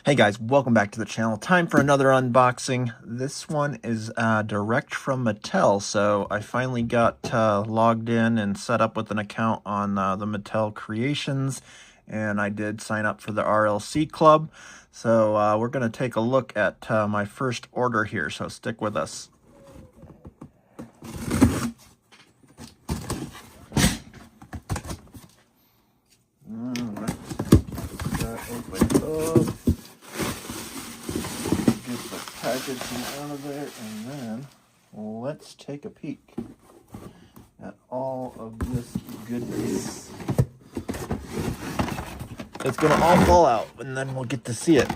Hey guys, welcome back to the channel. Time for another unboxing. This one is direct from Mattel, so I finally got logged in and set up with an account on the Mattel Creations, and I did sign up for the RLC club. So we're going to take a look at my first order here, so stick with us. Alright, that opened up. Packaging out of there, and then let's take a peek at all of this goodness. It's gonna all fall out, and then we'll get to see it.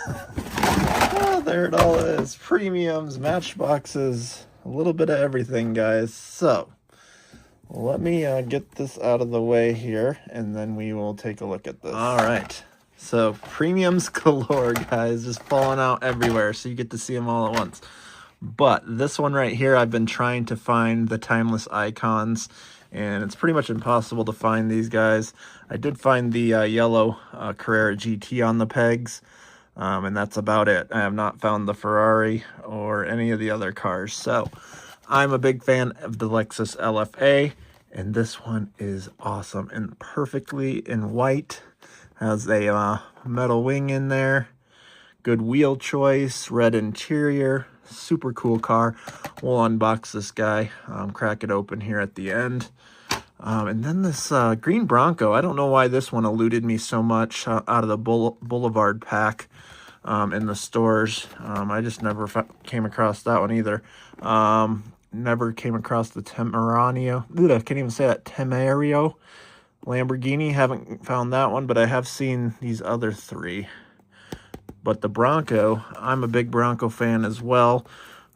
Oh, there it all is. Premiums, Matchboxes, a little bit of everything, guys. So let me get this out of the way here, and then we will take a look at this. All right. So premiums galore, guys, just falling out everywhere, so you get to see them all at once. But this one right here, I've been trying to find the timeless icons, and it's pretty much impossible to find these guys. I did find the yellow Carrera GT on the pegs, and that's about it. I have not found the Ferrari or any of the other cars. So I'm a big fan of the Lexus LFA, and this one is awesome and perfectly in white. Has a metal wing in there, good wheel choice, red interior, super cool car. We'll unbox this guy, crack it open here at the end. And then this green Bronco, I don't know why this one eluded me so much out of the Boulevard pack in the stores. I just never came across that one either. Never came across the Temerario. I can't even say that, Temerario. Lamborghini, haven't found that one, but I have seen these other three. But the Bronco, I'm a big Bronco fan as well.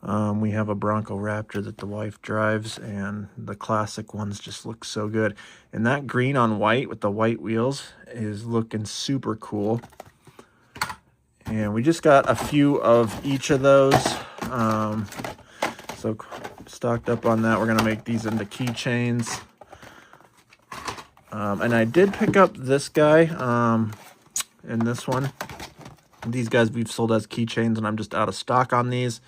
We have a Bronco Raptor that the wife drives, and the classic ones just look so good. And that green on white with the white wheels is looking super cool. And we just got a few of each of those. So stocked up on that. We're going to make these into keychains. And I did pick up this guy in this one. These guys we've sold as keychains, and I'm just out of stock on these.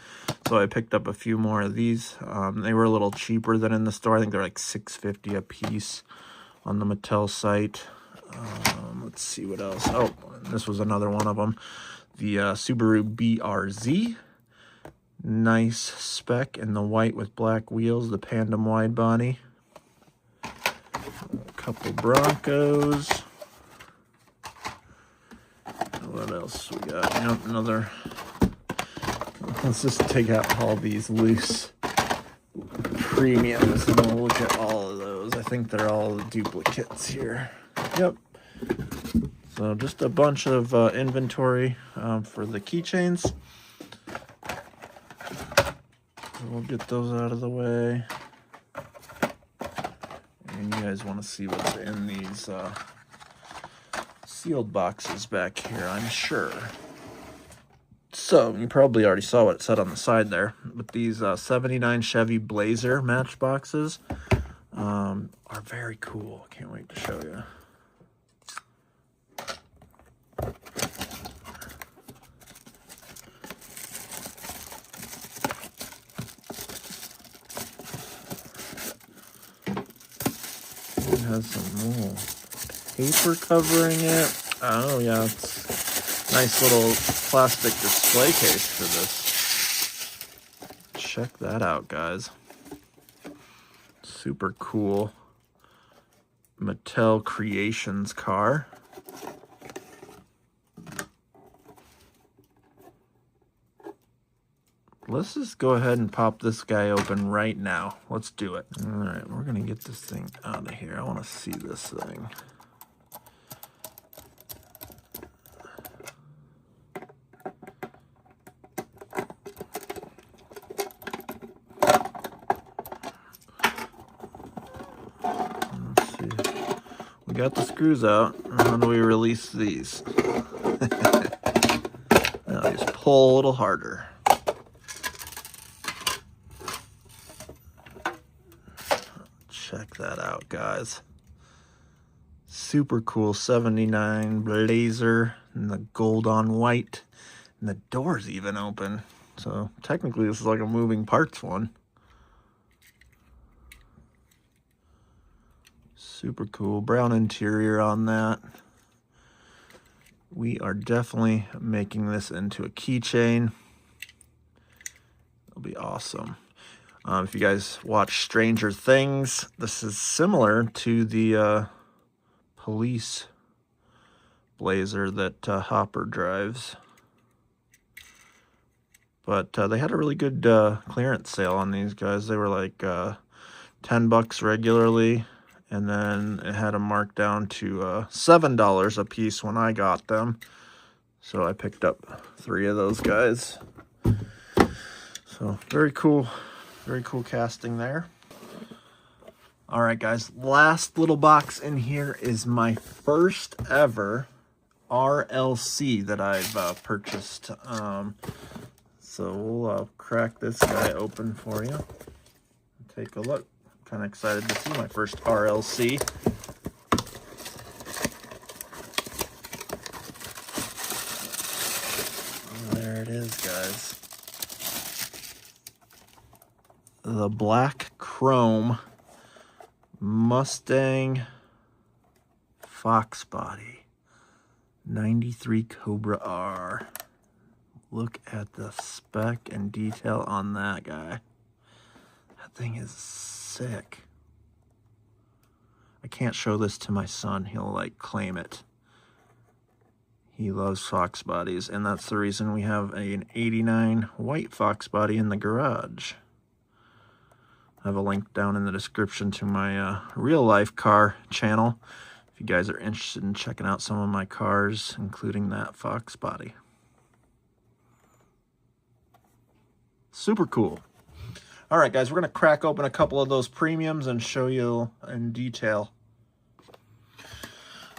So I picked up a few more of these. They were a little cheaper than in the store. I think they're like $6.50 a piece on the Mattel site. Let's see what else. Oh, this was another one of them. The Subaru BRZ. Nice spec in the white with black wheels. The Pandem wide body. Couple Broncos. What else we got? Yep, another. Let's just take out all these loose premiums and we'll look at all of those. I think they're all the duplicates here. Yep. So just a bunch of inventory for the keychains. We'll get those out of the way. And you guys want to see what's in these sealed boxes back here, I'm sure. So, you probably already saw what it said on the side there. But these 79 Chevy Blazer Matchboxes are very cool. Can't wait to show you. It has some little paper covering it. Oh yeah, it's a nice little plastic display case for this. Check that out, guys. Super cool Mattel Creations car. Let's just go ahead and pop this guy open right now. Let's do it. All right, we're gonna get this thing out of here. I wanna see this thing. Let's see. We got the screws out. How do we release these? Now just pull a little harder. Check that out, guys. Super cool 79 Blazer in the gold on white. And the door's even open. So technically this is like a moving parts one. Super cool. Brown interior on that. We are definitely making this into a keychain. It'll be awesome. If you guys watch Stranger Things, this is similar to the police Blazer that Hopper drives. But they had a really good clearance sale on these guys. They were like $10 regularly, and then it had them marked down to $7 a piece when I got them. So I picked up 3 of those guys. So very cool casting there. All right, guys, last little box in here is my first ever RLC that I've purchased. So we'll crack this guy open for you. Take a look. Kind of excited to see my first RLC. There it is, guys. The black chrome Mustang Fox body 93 Cobra R. Look at the spec and detail on that guy. That thing is sick. I can't show this to my son. He'll like claim it. He loves Fox bodies, and that's the reason we have an 89 white Fox body in the garage. I have a link down in the description to my real life car channel if you guys are interested in checking out some of my cars, including that Fox body. Super cool. All right, guys, we're going to crack open a couple of those premiums and show you in detail.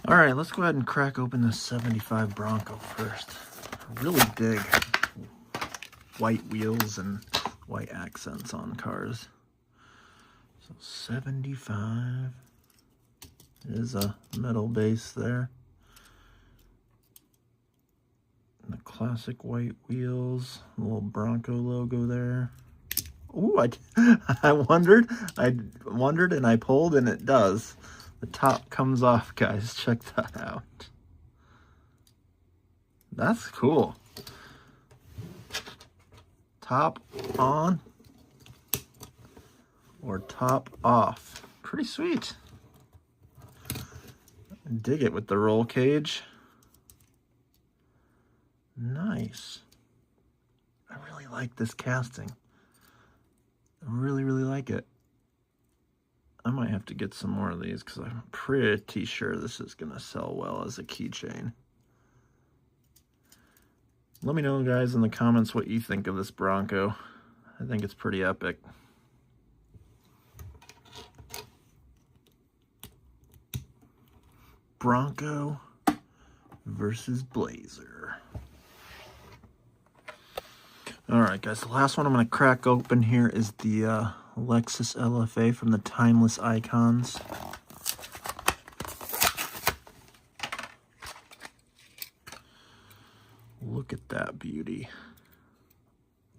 All right, let's go ahead and crack open this 75 Bronco first. I really dig white wheels and white accents on cars. So 75 is a metal base there. And the classic white wheels, a little Bronco logo there. Ooh, I wondered and I pulled and it does. The top comes off, guys. Check that out. That's cool. Top on or top off. Pretty sweet. Dig it with the roll cage. Nice. I really like this casting. I really like it. I might have to get some more of these because I'm pretty sure this is going to sell well as a keychain. Let me know, guys, in the comments what you think of this Bronco. I think it's pretty epic. Bronco versus Blazer. All right, guys, the last one I'm going to crack open here is the Lexus LFA from the Timeless Icons. Look at that beauty.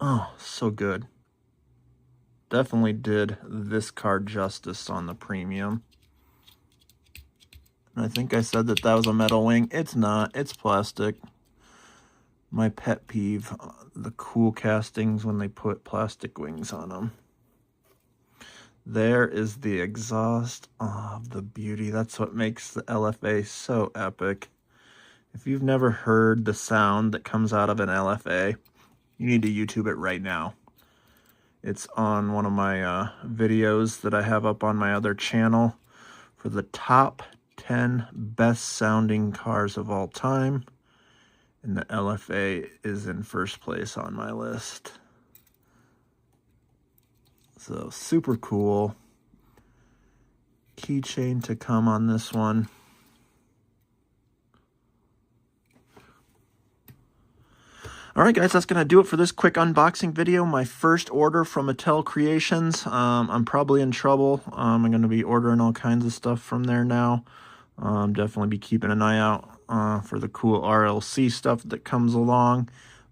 Oh, so good. Definitely did this car justice on the premium. And I think I said that that was a metal wing. It's not. It's plastic. My pet peeve, the cool castings when they put plastic wings on them. There is the exhaust. Oh, the beauty. That's what makes the LFA so epic. If you've never heard the sound that comes out of an LFA, you need to YouTube it right now. It's on one of my videos that I have up on my other channel for the top 10 best sounding cars of all time. And the LFA is in first place on my list. So super cool. Keychain to come on this one. Alright guys, that's going to do it for this quick unboxing video. My first order from Mattel Creations. I'm probably in trouble. I'm going to be ordering all kinds of stuff from there now. Definitely be keeping an eye out for the cool RLC stuff that comes along.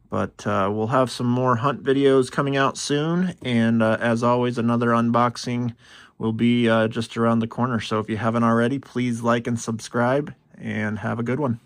But we'll have some more hunt videos coming out soon. And as always, another unboxing will be just around the corner. So if you haven't already, please like and subscribe, and have a good one.